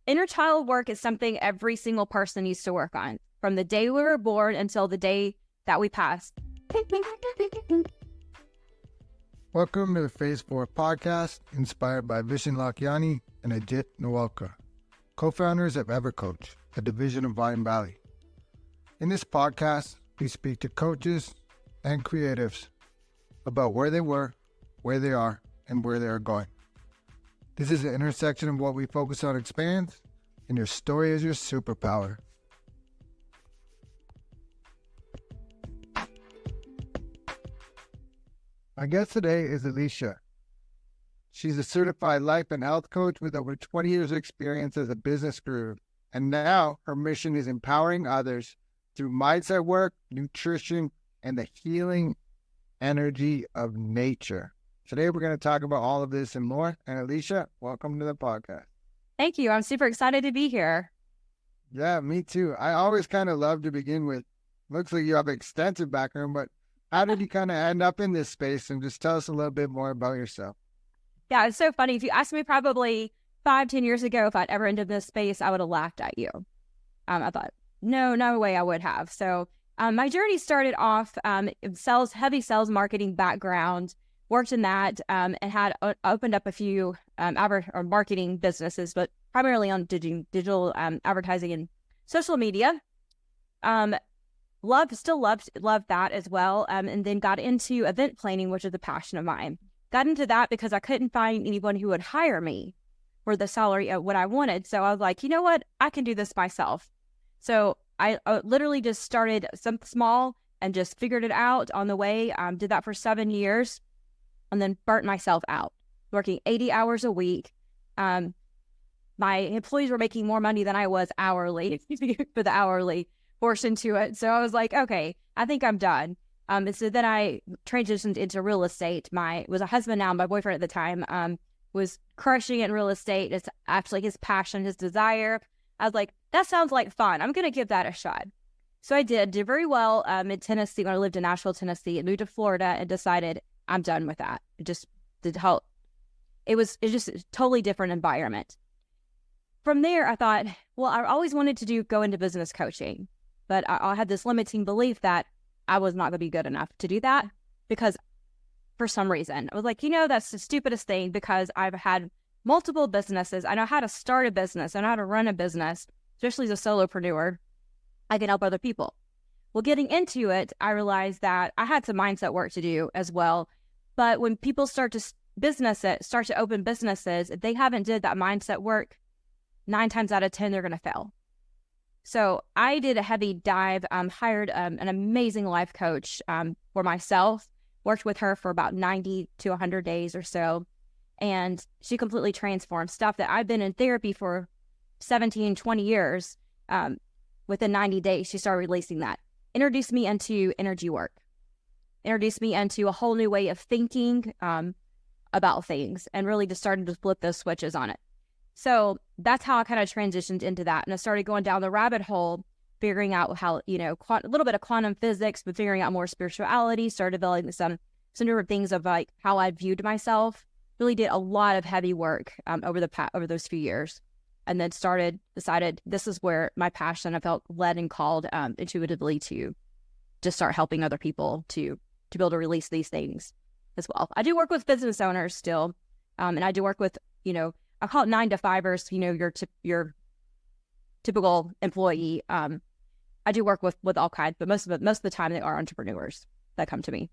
Inner child work is something every single person needs to work on from the day we were born until the day that we pass. Welcome to the Phase 4 podcast, inspired by Vishen Lakiani and Ajit Nawalkar, co-founders of EverCoach, a division of Vine Valley. In this podcast, we speak to coaches and creatives about where they were, where they are, and where they are going. This is the intersection of what we focus on expands, and your story is your superpower. My guest today is Alicia. She's a certified life and health coach with over 20 years of experience as a business guru, and now her mission is empowering others through mindset work, nutrition, and the healing energy of nature. Today, we're going to talk about all of this and more. And Alicia, welcome to the podcast. Thank you. I'm super excited to be here. Yeah, me too. I always kind of love to begin with, looks like you have an extensive background, but how did you kind of end up in this space? And just tell us a little bit more about yourself. Yeah, it's so funny. If you asked me probably 5-10 years ago if I'd ever entered this space, I would have laughed at you. I thought, no way I would have. So my journey started off heavy sales marketing background. Worked in that and had opened up a few marketing businesses, but primarily on digital advertising and social media. Still loved that as well. And then got into event planning, which is a passion of mine. Got into that because I couldn't find anyone who would hire me for the salary of what I wanted. So I was like, you know what? I can do this myself. So I literally just started something small and just figured it out on the way. Did that for 7 years. And then burnt myself out, working 80 hours a week. My employees were making more money than I was hourly for the hourly portion to it. So I was like, okay, I think I'm done. And so then I transitioned into real estate. Was a husband now, my boyfriend at the time, was crushing it in real estate. It's actually his passion, his desire. I was like, that sounds like fun. I'm going to give that a shot. So I did very well in Tennessee when I lived in Nashville, Tennessee, and moved to Florida and decided I'm done with that. It was just a totally different environment. From there, I thought, well, I always wanted to go into business coaching, but I had this limiting belief that I was not going to be good enough to do that because for some reason, I was like, that's the stupidest thing because I've had multiple businesses. I know how to start a business. I know how to run a business, especially as a solopreneur. I can help other people. Well, getting into it, I realized that I had some mindset work to do as well. But when people start to open businesses, if they haven't did that mindset work, 9 times out of 10, they're going to fail. So I did a heavy dive, hired an amazing life coach for myself, worked with her for about 90 to 100 days or so. And she completely transformed stuff that I've been in therapy for 17, 20 years. Within 90 days, she started releasing that. Introduced me into energy work. Introduced me into a whole new way of thinking about things and really just started to flip those switches on it. So that's how I kind of transitioned into that. And I started going down the rabbit hole, figuring out how, a little bit of quantum physics, but figuring out more spirituality, started developing some different things of like how I viewed myself. Really did a lot of heavy work over those few years. And then decided this is where my passion, I felt led and called intuitively to just start helping other people to be able to release these things as well. I do work with business owners still. And I do work with, I call it 9-to-5ers, your typical employee. I do work with all kinds, but most of the time they are entrepreneurs that come to me.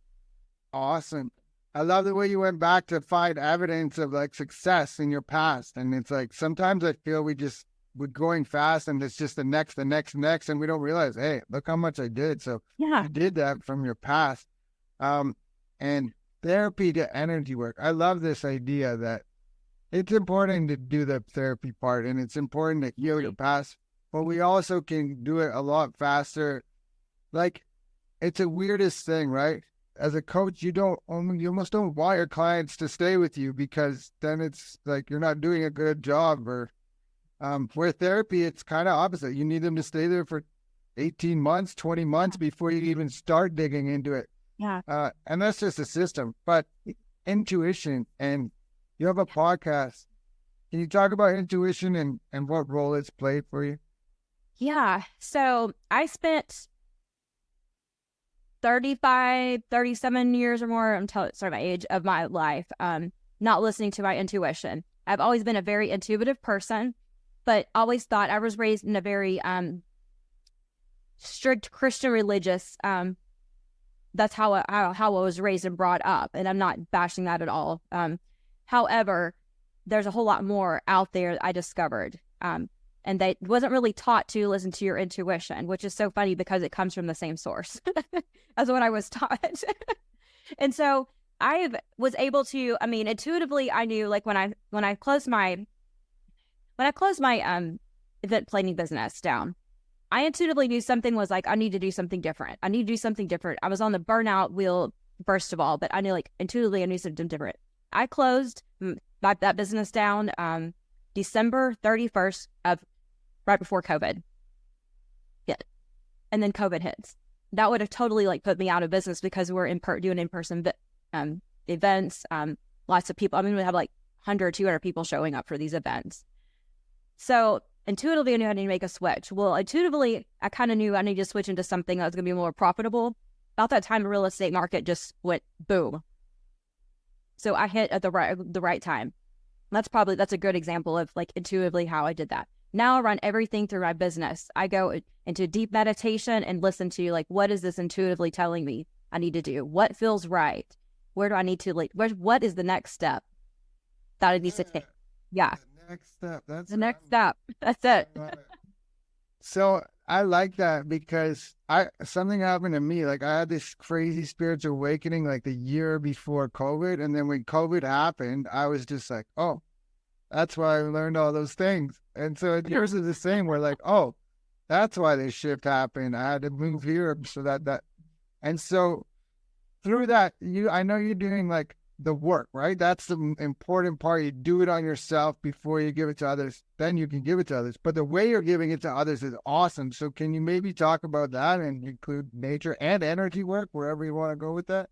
Awesome. I love the way you went back to find evidence of like success in your past. And it's like, sometimes I feel we're going fast and it's just the next, and we don't realize, hey, look how much I did. So yeah, you did that from your past. And therapy to energy work. I love this idea that it's important to do the therapy part and it's important to heal your past, but we also can do it a lot faster. Like, it's the weirdest thing, right? As a coach, you almost don't want your clients to stay with you because then it's like you're not doing a good job. Or where therapy, it's kind of opposite. You need them to stay there for 18 months, 20 months before you even start digging into it. Yeah. And that's just a system. But intuition, and you have a podcast. Can you talk about intuition and what role it's played for you? Yeah. So I spent 35, 37 years or more until sorry, my age of my life, not listening to my intuition. I've always been a very intuitive person, but always thought I was raised in a very strict Christian religious. That's how I was raised and brought up, and I'm not bashing that at all. However, there's a whole lot more out there I discovered. And that wasn't really taught to listen to your intuition, which is so funny because it comes from the same source as what I was taught. And so I was able to, I mean, intuitively, I knew like when I closed my event planning business down, I intuitively knew something was like, I need to do something different. I need to do something different. I was on the burnout wheel, first of all, but I knew like intuitively I knew something different. I closed that business down December 31st of right before COVID hit. And then COVID hits. That would have totally like put me out of business because we're doing in-person events. Lots of people. I mean, we have like 100, 200 people showing up for these events. So intuitively, I knew I needed to make a switch. Well, intuitively, I kind of knew I needed to switch into something that was going to be more profitable. About that time, the real estate market just went boom. So I hit at the right time. That's a good example of like intuitively how I did that. Now I run everything through my business. I go into deep meditation and listen to like, what is this intuitively telling me I need to do? What feels right? Where do I need to like, what is the next step that I need to take? Yeah. The next step. That's the next step. That's it. So I like that because something happened to me. Like I had this crazy spiritual awakening like the year before COVID. And then when COVID happened, I was just like, oh, that's why I learned all those things. And so yours is the same. We're like, oh, that's why this shift happened. I had to move here so that. And so through that, I know you're doing like the work, right? That's the important part. You do it on yourself before you give it to others. Then you can give it to others. But the way you're giving it to others is awesome. So can you maybe talk about that and include nature and energy work, wherever you want to go with that?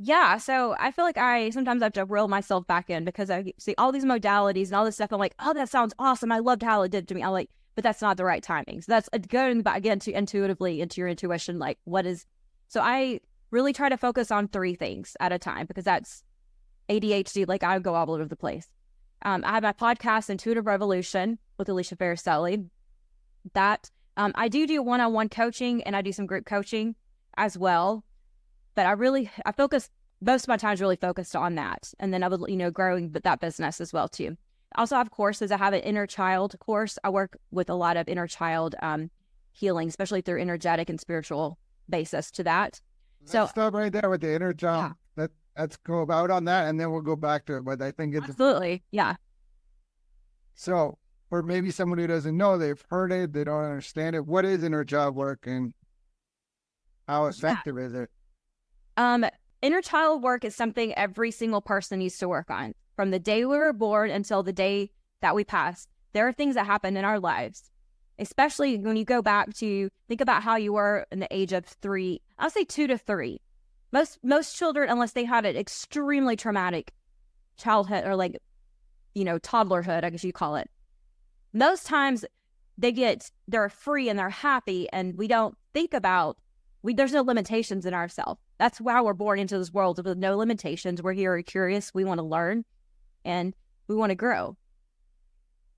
Yeah, so I feel like I sometimes have to reel myself back in because I see all these modalities and all this stuff. I'm like, oh, that sounds awesome. I loved how it did to me. I'm like, but that's not the right timing. So that's going back again to intuitively into your intuition. Like, what is? So I really try to focus on 3 things at a time because that's ADHD. Like I go all over the place. I have my podcast, Intuitive Revolution, with Alicia. That I do one-on-one coaching and I do some group coaching as well. But I focus, most of my time is really focused on that. And then I was, growing that business as well too. I also have courses. I have an inner child course. I work with a lot of inner child healing, especially through energetic and spiritual basis to that. Let's stop right there with the inner child. Yeah. Let's go about on that and then we'll go back to it. But I think it's absolutely, yeah. So for maybe someone who doesn't know, they've heard it, they don't understand it. What is inner child work and how effective is it? Inner child work is something every single person needs to work on. From the day we were born until the day that we pass, there are things that happen in our lives, especially when you go back to think about how you were in the age of 3, I'll say 2 to 3. Most children, unless they had an extremely traumatic childhood or like, toddlerhood, I guess you call it, most times they're free and they're happy and we don't think about, there's no limitations in ourselves. That's why we're born into this world with no limitations. We're here, we're curious, we want to learn, and we want to grow.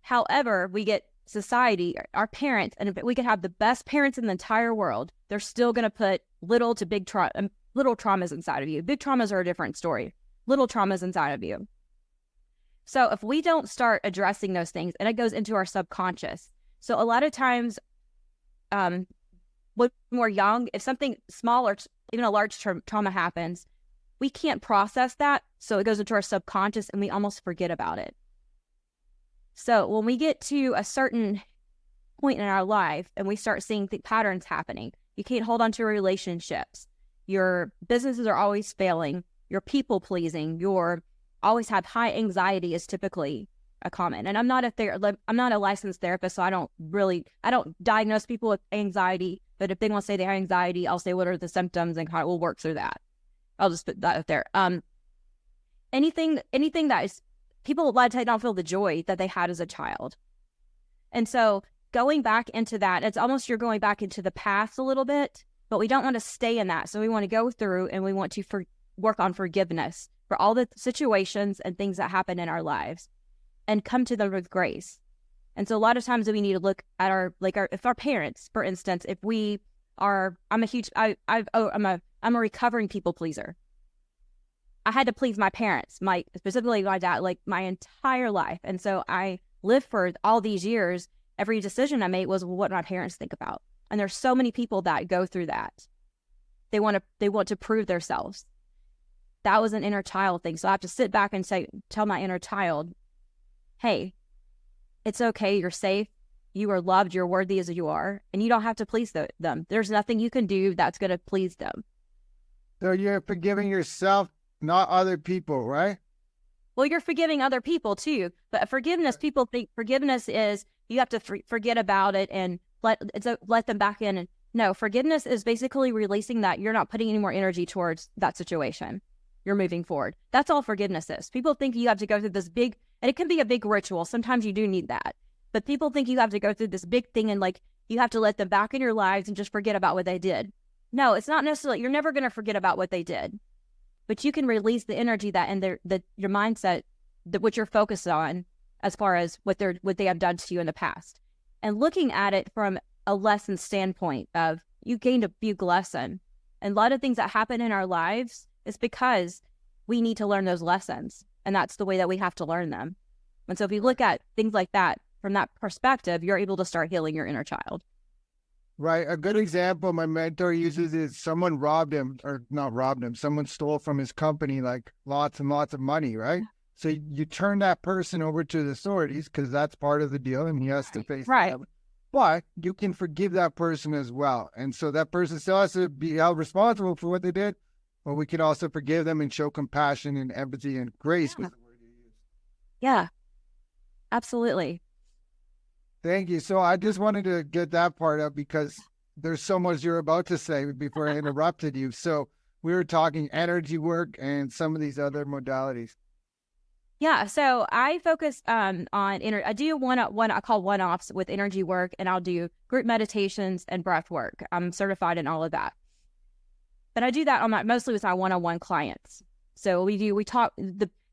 However, we get society, our parents, and we could have the best parents in the entire world. They're still going to put little traumas inside of you. Big traumas are a different story. Little traumas inside of you. So if we don't start addressing those things, and it goes into our subconscious. So a lot of times, when we're young, if something small or even a large trauma happens, we can't process that. So it goes into our subconscious and we almost forget about it. So when we get to a certain point in our life and we start seeing patterns happening, you can't hold on to your relationships. Your businesses are always failing. You're people pleasing. You're always have high anxiety is typically a common. And I'm not a licensed therapist, so I don't diagnose people with anxiety. But if they want to say they have anxiety, I'll say what are the symptoms and we'll work through that. I'll just put that out there. Anything that is people a lot of times don't feel the joy that they had as a child. And so going back into that, it's almost you're going back into the past a little bit, but we don't want to stay in that. So we want to go through and we want to work on forgiveness for all the situations and things that happen in our lives and come to them with grace. And so a lot of times we need to look at if our parents, for instance, if we are, I'm a recovering people pleaser. I had to please my parents, specifically my dad, like my entire life. And so I lived for all these years. Every decision I made was, well, what do my parents think about? And there's so many people that go through that. They want to prove themselves. That was an inner child thing. So I have to sit back and tell my inner child, hey, it's okay. You're safe. You are loved. You're worthy as you are. And you don't have to please them. There's nothing you can do that's going to please them. So you're forgiving yourself, not other people, right? Well, you're forgiving other people too. But forgiveness, people think forgiveness is you have to forget about it and let them back in. And no, forgiveness is basically releasing that you're not putting any more energy towards that situation. You're moving forward. That's all forgiveness is. People think you have to go through this big, and it can be a big ritual. Sometimes you do need that. But people think you have to go through this big thing and you have to let them back in your lives and just forget about what they did. No, it's not necessarily, you're never going to forget about what they did. But you can release the energy that and your mindset, what you're focused on as far as what they have done to you in the past. And looking at it from a lesson standpoint of you gained a big lesson. And a lot of things that happen in our lives is because we need to learn those lessons. And that's the way that we have to learn them. And so if you look at things like that from that perspective, you're able to start healing your inner child. Right. A good example my mentor uses is someone someone stole from his company like lots and lots of money, right? So you turn that person over to the authorities because that's part of the deal and he has to face that. But you can forgive that person as well. And so that person still has to be held responsible for what they did, but we can also forgive them and show compassion and empathy and grace. Yeah, yeah, absolutely. Thank you. So I just wanted to get that part up because there's so much you're about to say before I interrupted you. So we were talking energy work and some of these other modalities. Yeah. So I focus on I do one I call one-offs with energy work, and I'll do group meditations and breath work. I'm certified in all of that. But I do that mostly with my one-on-one clients. So we talk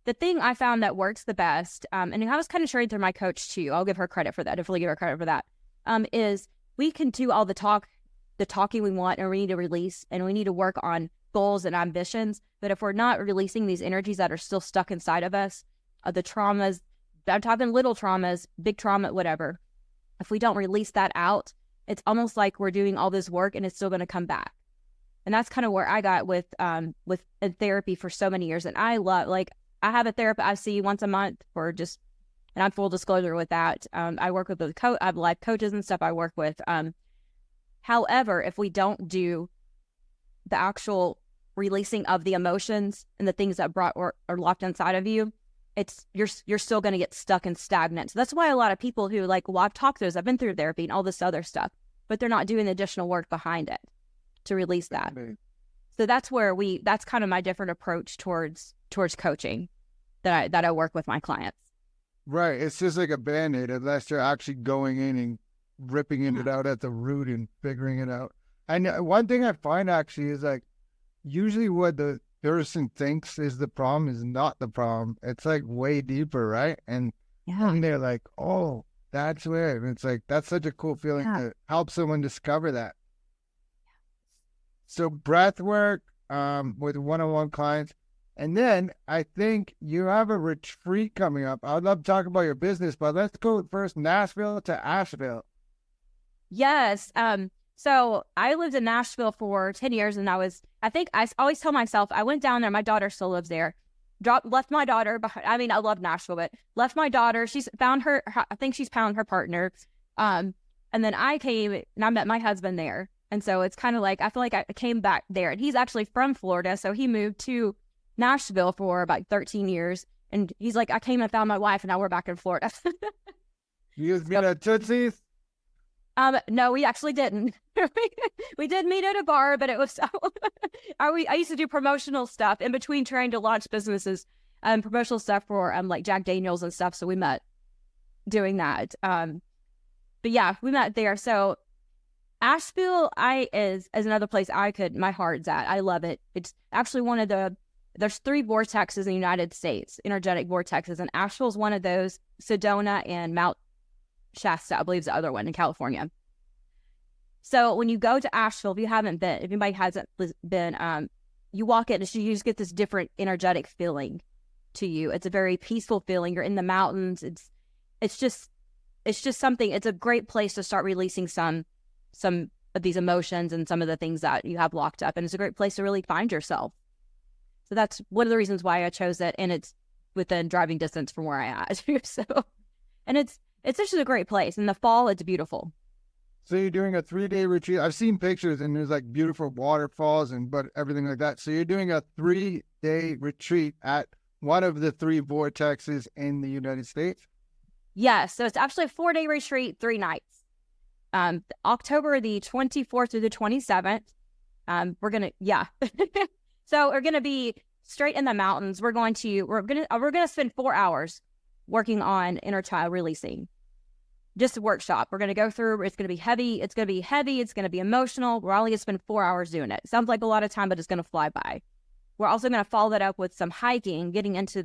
the thing I found that works the best, and I was kind of trained through my coach too. I'll give her credit for that. Definitely give her credit for that. Is we can do all the talking we want, and we need to release, and we need to work on goals and ambitions. But if we're not releasing these energies that are still stuck inside of us, the traumas, I'm talking little traumas, big trauma, whatever. If we don't release that out, it's almost like we're doing all this work and it's still going to come back. And that's kind of where I got with therapy for so many years. And I love, I have a therapist I see once a month and I'm full disclosure with that. I work with I have life coaches and stuff I work with. However, if we don't do the actual releasing of the emotions and the things that are locked inside of you, you're still going to get stuck and stagnant. So that's why a lot of people who I've talked to those, I've been through therapy and all this other stuff, but they're not doing the additional work behind it to release that. Right. So that's kind of my different approach towards coaching that I work with my clients. Right. It's just like a Band-Aid unless you're actually going in and ripping it out at the root and figuring it out. And one thing I find actually is usually what the person thinks is the problem is not the problem. It's way deeper, right? And they're like, oh, that's where. And it's that's such a cool feeling to help someone discover that. So breath work with one-on-one clients. And then I think you have a retreat coming up. I'd love to talk about your business, but let's go first Nashville to Asheville. Yes. So I lived in Nashville for 10 years and I always tell myself, I went down there. My daughter still lives there. Left my daughter behind. I mean, I love Nashville, but left my daughter. She's found I think she's found her partner. And then I came and I met my husband there. And so it's kind of I feel like I came back there, and he's actually from Florida. So he moved to Nashville for about 13 years. And he's I came and found my wife, and now we're back in Florida. You guys meet at Tootsie's? No, we actually didn't. We did meet at a bar, but it was, I used to do promotional stuff in between trying to launch businesses. promotional stuff for like Jack Daniels and stuff. So we met doing that. But yeah, we met there. So Asheville is another place my heart's at. I love it. It's actually there's 3 vortexes in the United States, energetic vortexes, and Asheville's one of those. Sedona and Mount Shasta, I believe, is the other one in California. So when you go to Asheville, if anybody hasn't been, you walk in and you just get this different energetic feeling to you. It's a very peaceful feeling. You're in the mountains. It's just something. It's a great place to start releasing some of these emotions and some of the things that you have locked up. And it's a great place to really find yourself. So that's one of the reasons why I chose it. And it's within driving distance from where I am. So, and it's just a great place. In the fall, it's beautiful. So you're doing a 3-day retreat. I've seen pictures and there's like beautiful waterfalls but everything like that. So you're doing a 3-day retreat at one of the 3 vortexes in the United States? Yes. So it's actually a 4-day retreat, 3 nights. October the 24th through the 27th. So we're gonna be straight in the mountains. We're gonna spend 4 hours working on inner child releasing. Just a workshop. We're gonna go through. It's gonna be heavy. It's gonna be emotional. We're only gonna spend 4 hours doing it. Sounds like a lot of time, but it's gonna fly by. We're also gonna follow that up with some hiking, getting into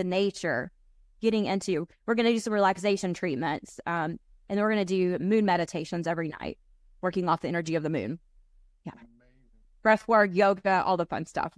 nature, we're gonna do some relaxation treatments. And then we're going to do moon meditations every night, working off the energy of the moon. Yeah. Breath work, yoga, all the fun stuff.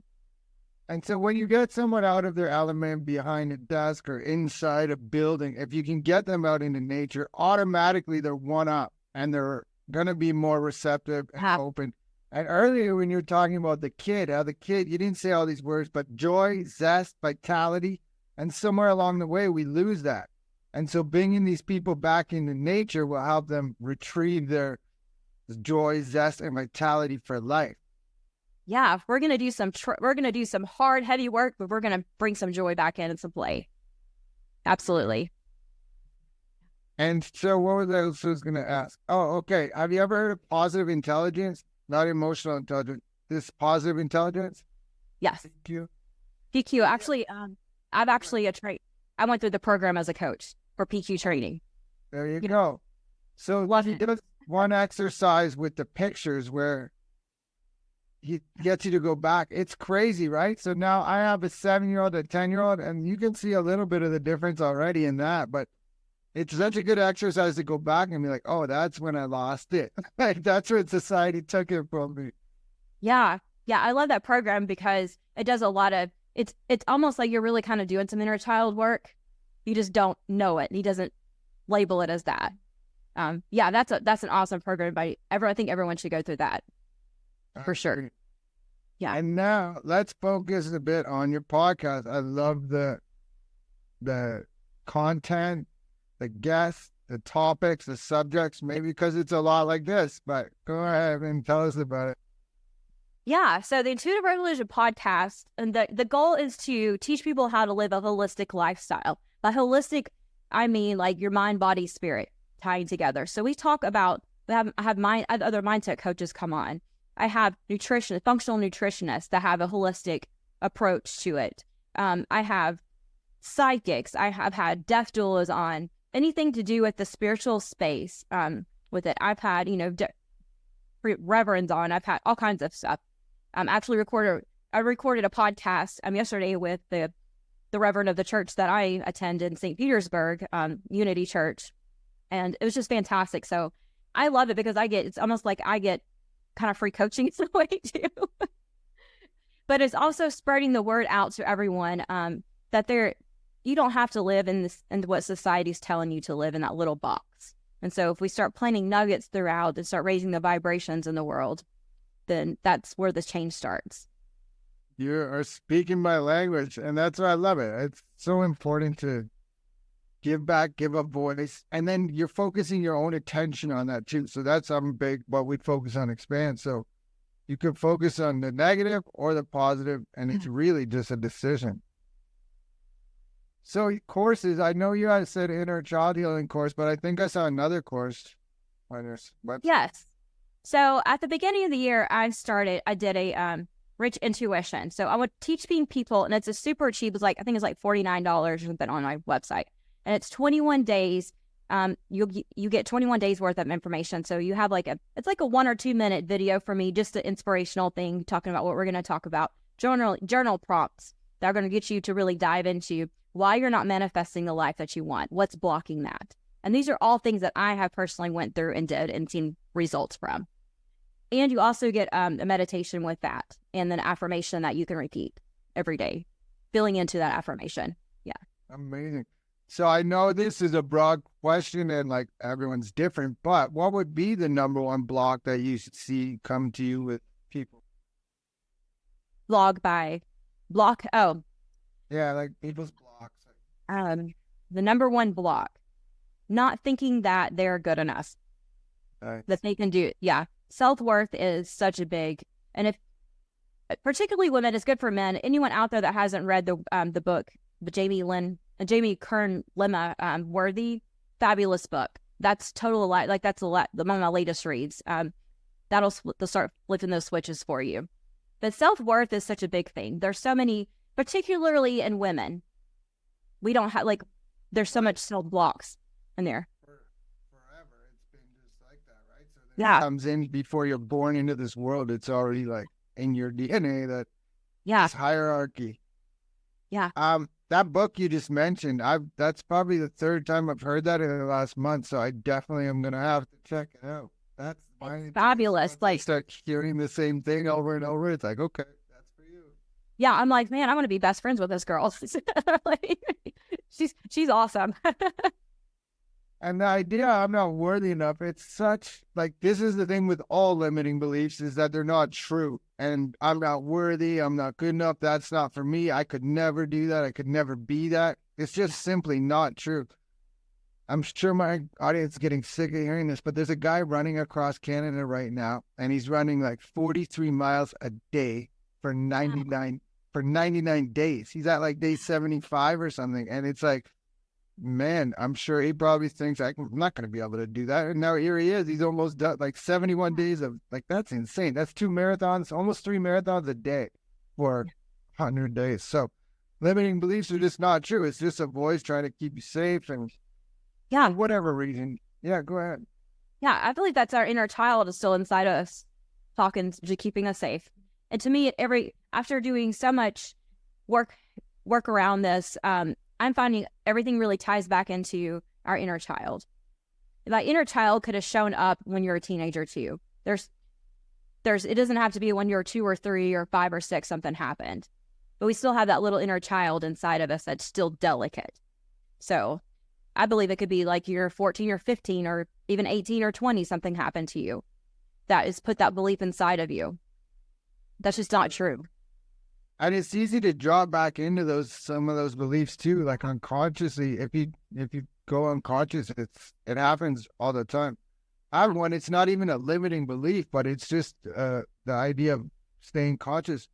And so when you get someone out of their element behind a desk or inside a building, if you can get them out into nature, automatically they're one up and they're going to be more receptive and open. And earlier when you were talking about the kid, you didn't say all these words, but joy, zest, vitality, and somewhere along the way we lose that. And so bringing these people back into nature will help them retrieve their joy, zest, and vitality for life. Yeah, we're gonna do some hard, heavy work, but we're gonna bring some joy back in and some play. Absolutely. And so, what was I was going to ask? Oh, okay. Have you ever heard of positive intelligence? Not emotional intelligence. This positive intelligence. Yes. PQ. Actually, I went through the program as a coach for PQ training. There you go. So he does one exercise with the pictures where he gets you to go back. It's crazy, right? So now I have a 7-year-old, a 10-year-old, and you can see a little bit of the difference already in that. But it's such a good exercise to go back and be like, oh, that's when I lost it. Like that's when society took it from me. Yeah. Yeah. I love that program because it does a lot of, it's almost like you're really kind of doing some inner child work. You just don't know it. He doesn't label it as that. Yeah, that's an awesome program. I think everyone should go through that for sure. Yeah. And now let's focus a bit on your podcast. I love the content, the guests, the topics, the subjects, maybe because it's a lot like this, but go ahead and tell us about it. Yeah, so the Intuitive Revolution podcast, and the goal is to teach people how to live a holistic lifestyle. By holistic, I mean like your mind, body, spirit tying together. So we talk about, I have other mindset coaches come on. I have functional nutritionists that have a holistic approach to it. I have psychics. I have had death doulas on, anything to do with the spiritual space with it. I've had, reverends on. I've had all kinds of stuff. I recorded a podcast yesterday with the reverend of the church that I attend in St. Petersburg, Unity Church. And it was just fantastic. So I love it because it's almost like I get kind of free coaching in a way too. But it's also spreading the word out to everyone that you don't have to live in what society's telling you to live in that little box. And so if we start planting nuggets throughout and start raising the vibrations in the world, then that's where the change starts. You are speaking my language, and that's why I love it. It's so important to give back, give a voice, and then you're focusing your own attention on that too. So that's big, what we focus on expand. So you could focus on the negative or the positive, and it's really just a decision. So courses, I know you guys said inner child healing course, but I think I saw another course on your website. Yes. So at the beginning of the year, I did a rich intuition. So I would teach people, and it's a super cheap. It's like, I think it's like $49 or something on my website, and it's 21 days. You get 21 days worth of information. So you have it's like a 1 or 2 minute video for me, just an inspirational thing talking about what we're going to talk about. Journal prompts that are going to get you to really dive into why you're not manifesting the life that you want. What's blocking that? And these are all things that I have personally went through and did and seen results from. And you also get a meditation with that, and then affirmation that you can repeat every day, filling into that affirmation. Yeah. Amazing. So I know this is a broad question and like everyone's different, but what would be the number one block that you see come to you with people? Block. Oh, yeah, like people's blocks. The number one block, not thinking that they're good enough, that they can do it. Yeah. Self-worth is such a big, and if particularly women, it's good for men. Anyone out there that hasn't read the book, the Jamie Kern Lemma, Worthy, fabulous book. That's total like that's one of my latest reads. That'll start flipping those switches for you. But self-worth is such a big thing. There's so many, particularly in women, we don't have there's so much self-blocks in there. Forever, it's been just like that, right? So that Yeah. comes in before you're born into this world. It's already like in your DNA, that this hierarchy. Yeah. That book you just mentioned, that's probably the third time I've heard that in the last month. So I definitely am gonna have to check it out. That's fabulous. Like, start hearing the same thing over and over. It's like, okay, that's for you. Yeah, I'm like, man, I want to be best friends with this girl. She's awesome. And the idea I'm not worthy enough, it's such, like, this is the thing with all limiting beliefs, is that they're not true. And I'm not worthy, I'm not good enough, that's not for me, I could never do that, I could never be that. It's just simply not true. I'm sure my audience is getting sick of hearing this, but there's a guy running across Canada right now, and he's running like 43 miles a day for 99 days. He's at like day 75 or something, and it's like, man, I'm sure he probably thinks I'm not going to be able to do that. And now here he is. He's almost done like 71 days of, like, that's insane. That's 2 marathons, almost 3 marathons a day for 100 days. So limiting beliefs are just not true. It's just a voice trying to keep you safe, and for whatever reason. Yeah, go ahead. Yeah, I believe that's our inner child is still inside us, talking to keeping us safe. And to me, after doing so much work around this, I'm finding everything really ties back into our inner child. That inner child could have shown up when you're a teenager too. It doesn't have to be when you're 2 or 3 or 5 or 6 something happened, but we still have that little inner child inside of us that's still delicate. So I believe it could be like you're 14 or 15 or even 18 or 20, something happened to you that has put that belief inside of you. That's just not true. And it's easy to drop back into some of those beliefs too, like unconsciously. If you go unconscious, it happens all the time. I have one. It's not even a limiting belief, but it's just the idea of staying conscious.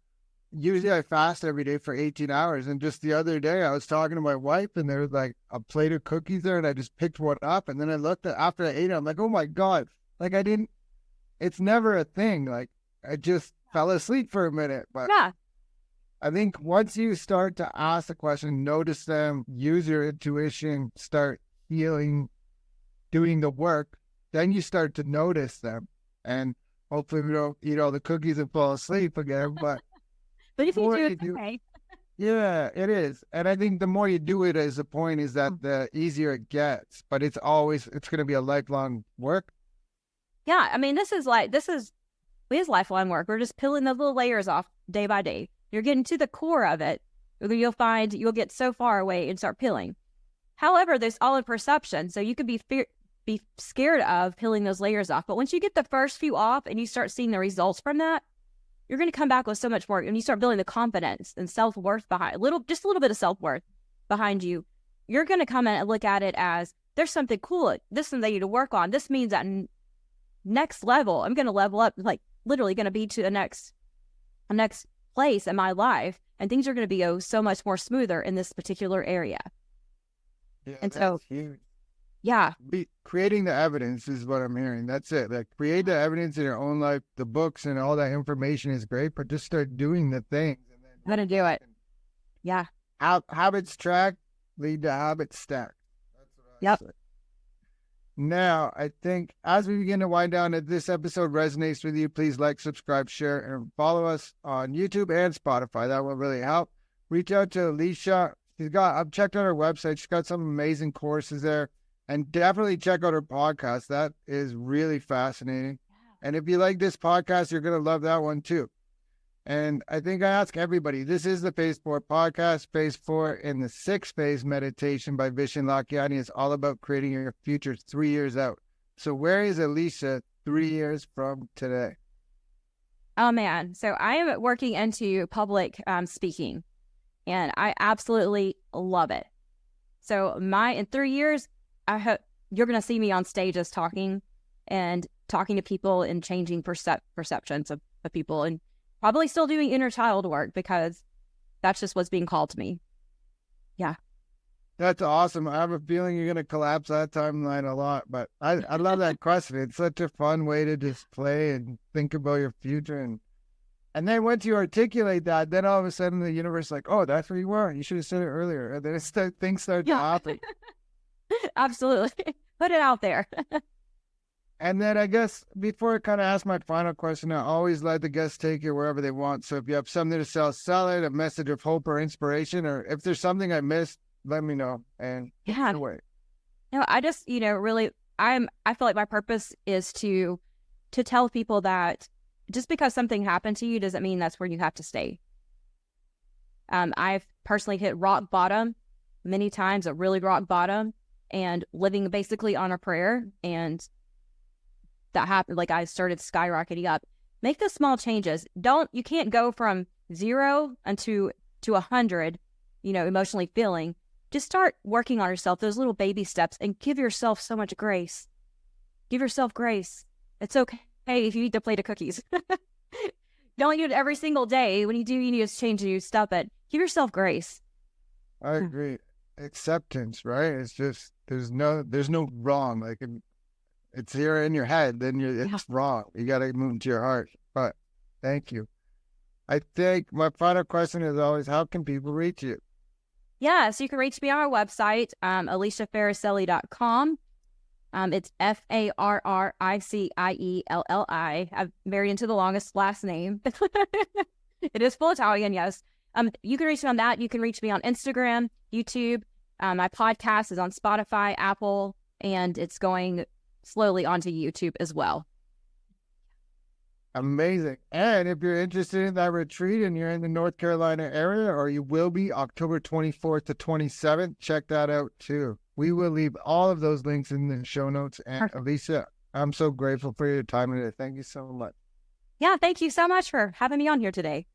Usually I fast every day for 18 hours. And just the other day I was talking to my wife, and there was like a plate of cookies there, and I just picked one up, and then I looked at, after I ate it, I'm like, oh my God, like it's never a thing. Like I just fell asleep for a minute. But yeah. I think once you start to ask the question, notice them, use your intuition, start healing, doing the work, then you start to notice them. And hopefully we don't eat all the cookies and fall asleep again. But if you do, it's okay. Yeah, it is. And I think the more you do it, as the point is that the easier it gets. But it's going to be a lifelong work. Yeah, I mean, this is lifelong work. We're just peeling the little layers off day by day. You're getting to the core of it. You'll find you'll get so far away and start peeling. However, there's all in perception. So you could be scared of peeling those layers off. But once you get the first few off and you start seeing the results from that, you're going to come back with so much more. And you start building the confidence and self-worth behind just a little bit of self-worth behind you. You're going to come in and look at it as there's something cool. This is something I need to work on. This means that next level, I'm going to level up, like literally going to be to the next place in my life, and things are going to be so much more smoother in this particular area. Yeah, and that's huge. Yeah. Creating the evidence is what I'm hearing. That's it. Like, create the evidence in your own life. The books and all that information is great, but just start doing the things. And then I'm going to do it. Yeah. Habits track lead to habits stack. That's what I Yep. say. Now, I think as we begin to wind down, if this episode resonates with you, please like, subscribe, share, and follow us on YouTube and Spotify. That will really help. Reach out to Alicia. I've checked out her website. She's got some amazing courses there. And definitely check out her podcast. That is really fascinating. And if you like this podcast, you're going to love that one too. And I think I ask everybody, this is the Phase 4 podcast. Phase 4 in the 6th phase meditation by Vishen Lakhiani is all about creating your future 3 years out. So where is Alicia 3 years from today? Oh, man. So I am working into public speaking, and I absolutely love it. So in 3 years, I hope you're going to see me on stages talking to people and changing perceptions of people, and probably still doing inner child work because that's just what's being called to me. Yeah. That's awesome. I have a feeling you're going to collapse that timeline a lot, but I love that question. It's such a fun way to just play and think about your future. And then once you articulate that, then all of a sudden the universe is like, oh, that's where you were. You should have said it earlier. And then things start to happen. Absolutely. Put it out there. And then I guess before I kind of ask my final question, I always let the guests take it wherever they want. So if you have something to sell it, a message of hope or inspiration, or if there's something I missed, let me know. And away. No, I just, really, I feel like my purpose is to tell people that just because something happened to you doesn't mean that's where you have to stay. I've personally hit rock bottom many times, a really rock bottom, and living basically on a prayer. And that happened, like I started skyrocketing up. Make the small changes. You can't go from 0 to 100, emotionally feeling. Just start working on yourself, those little baby steps, and give yourself so much grace. Give yourself grace. It's okay if you eat a plate of cookies. Don't do it every single day. When you do, you need to change and you stop it. Give yourself grace. I agree. Acceptance, right? It's just, there's no wrong. Like, it's here in your head, then it's wrong. You got to move into your heart. But thank you. I think my final question is always, how can people reach you? Yeah, so you can reach me on our website, aliciafaricelli.com. It's Farricielli. I'm married into the longest last name. It is full Italian, yes. You can reach me on that. You can reach me on Instagram, YouTube. My podcast is on Spotify, Apple, and it's going slowly onto YouTube as well. Amazing. And if you're interested in that retreat and you're in the North Carolina area, or you will be October 24th to 27th, check that out too. We will leave all of those links in the show notes. And Perfect. Alicia, I'm so grateful for your time today. Thank you so much. Yeah, thank you so much for having me on here today.